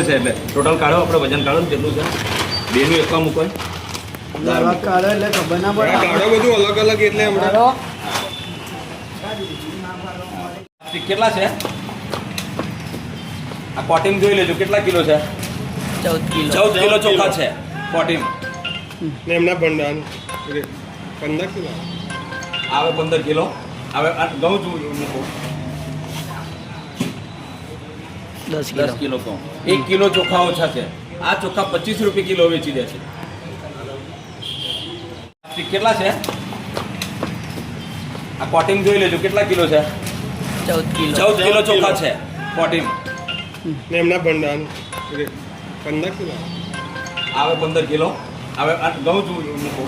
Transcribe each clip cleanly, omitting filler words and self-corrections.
છે એટલે ટોટલ કાઢો આપણે વજન કાઢો કેટલું છે બેનું એકવા મૂકો કાઢો એટલે ખબર ના પડે કાઢો બધું અલગ અલગ એટલે હમણાં કેટલા છે આ કોટિંગ જોઈ લેજો કેટલા કિલો છે 14 કિલો ચોખા છે કોટિંગ ને એમના ભંડાર 15 કિલો આવે 15 કિલો આવે ઘઉં મૂકો 10 કિલો ઘઉં 1 કિલો ચોખા ઓછા છે આ ચોખા 25 રૂપિયા કિલો વેચી દે છે કેટલા છે આ કોટિંગ જોઈ લેજો કેટલા કિલો છે 14 કિલો ચોખા છે કોટિંગ ને એમના ભંડાર 15 કિલો આવે 15 કિલો આવે ઘઉં મૂકો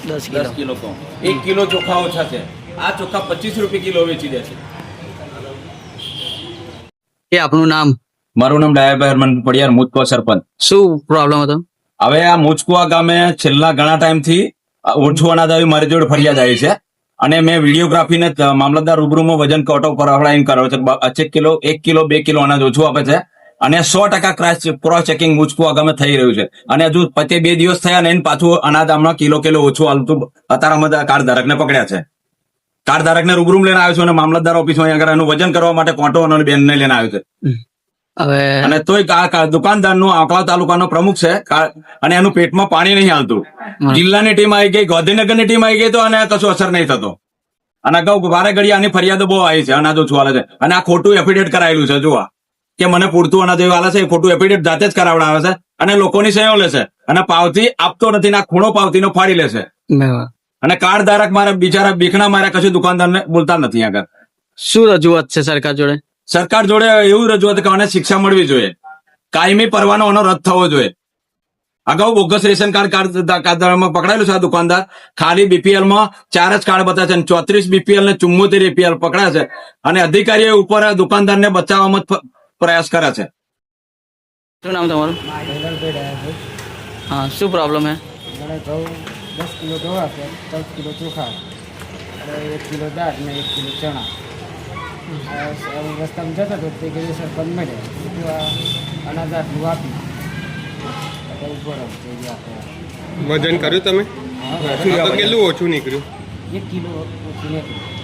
10 કિલો ઘઉં 1 કિલો ચોખા ઓછા છે આ ચોખા 25 રૂપિયા કિલો વેચી દે છે એ આપનું નામ? મારું નામ ડાયાભાઈ હરમન પડિયાર મુજકુવા સરપંચ. શું પ્રોબ્લેમ હતો? હવે આ મુજકુવા ગામે છેલ્લા ઘણા ટાઈમથી ઓછું અનાજ આવી મારી જોડે ફરિયાદ આવી છે અને મેં વિડીયોગ્રાફીને મામલતદાર રૂબરૂમાં વજન કટો કરાવડાવીને કર્યો છે. 1 કિલો 2 કિલો અનાજ ઓછું આપે છે અને 100% ક્રોસ ચેકિંગ મુજકુવા ગામે થઈ રહ્યું છે અને હજુ 2 દિવસ થયા ને પાછું અનાજ હમણાં કિલો ઓછું હાલતું અત્યારે કાર્ડ ધારકને પકડ્યા છે. કાર્ડ ધારકને રૂબરૂ લઈને આવ્યો છું અને મામલતદાર ઓફિસમાં આગળ એનું વજન કરવા માટે કોટો અને બેનને લઈને આવ્યો છે. હવે અને તોય દુકાનદારનું આંકલાવ તાલુકાનો પ્રમુખ છે અને એનું પેટમાં પાણી નહીં હાલતું. જિલ્લાની ટીમ આવી ગઈ, ગાંધીનગરની ટીમ આવી ગઈ તો અને કશું અસર નહીં થતો. અને અગાઉ વારે ઘડી આની ફરિયાદો બહુ આવી છે અનાજ ઓછું હાલે છે અને આ ખોટું એફિડેવિટ કરાયેલું છે. જોવા કે મને પૂરતું અનાજ એવું હાલે છે એ ખોટું એફિડેવિટ જાતે જ કરાવડાવે છે અને લોકોની સહીઓ લે છે અને પાવતી આપતો નથી ને આ ખૂણો પાવતીનો ફાડી લે છે અને કાર્ડ ધારક મારા બિચારા બીખણા મારા કશું દુકાનદારને બોલતા નથી. આગળ શું રજૂઆત છે સરકાર જોડે? સરકાર જોડે એવું રજૂઆત કે આને શિક્ષા મળવી જોઈએ, કાયમી પરવાનો આનો રદ થવો જોઈએ. અગાઉ બોગસ રેશન કાર્ડ પકડાયેલું છે આ દુકાનદાર. ખાલી બીપીએલ માં 4 જ કાર્ડ બતાવે છે, 34 બીપીએલ ને 74 એપીએલ પકડ્યા છે અને અધિકારીઓ ઉપર દુકાનદારને બચાવવામાં પ્રયાસ કરે છે. શું નામ તમારું? હા, શું પ્રોબ્લેમ હે? 10 કિલો ઘઉં આપે, 14 કિલો ચોખા અને 1 કિલો દાળ ને 1 કિલો ચણા. રસ્તામાં જતો હતો તે કે સરપંચ મળે અનાજ આટલું આપી ઉપર વજન કર્યું તમે? તો કેટલું ઓછું નીકળ્યું? 1 કિલો ઓછું નીકળ્યું.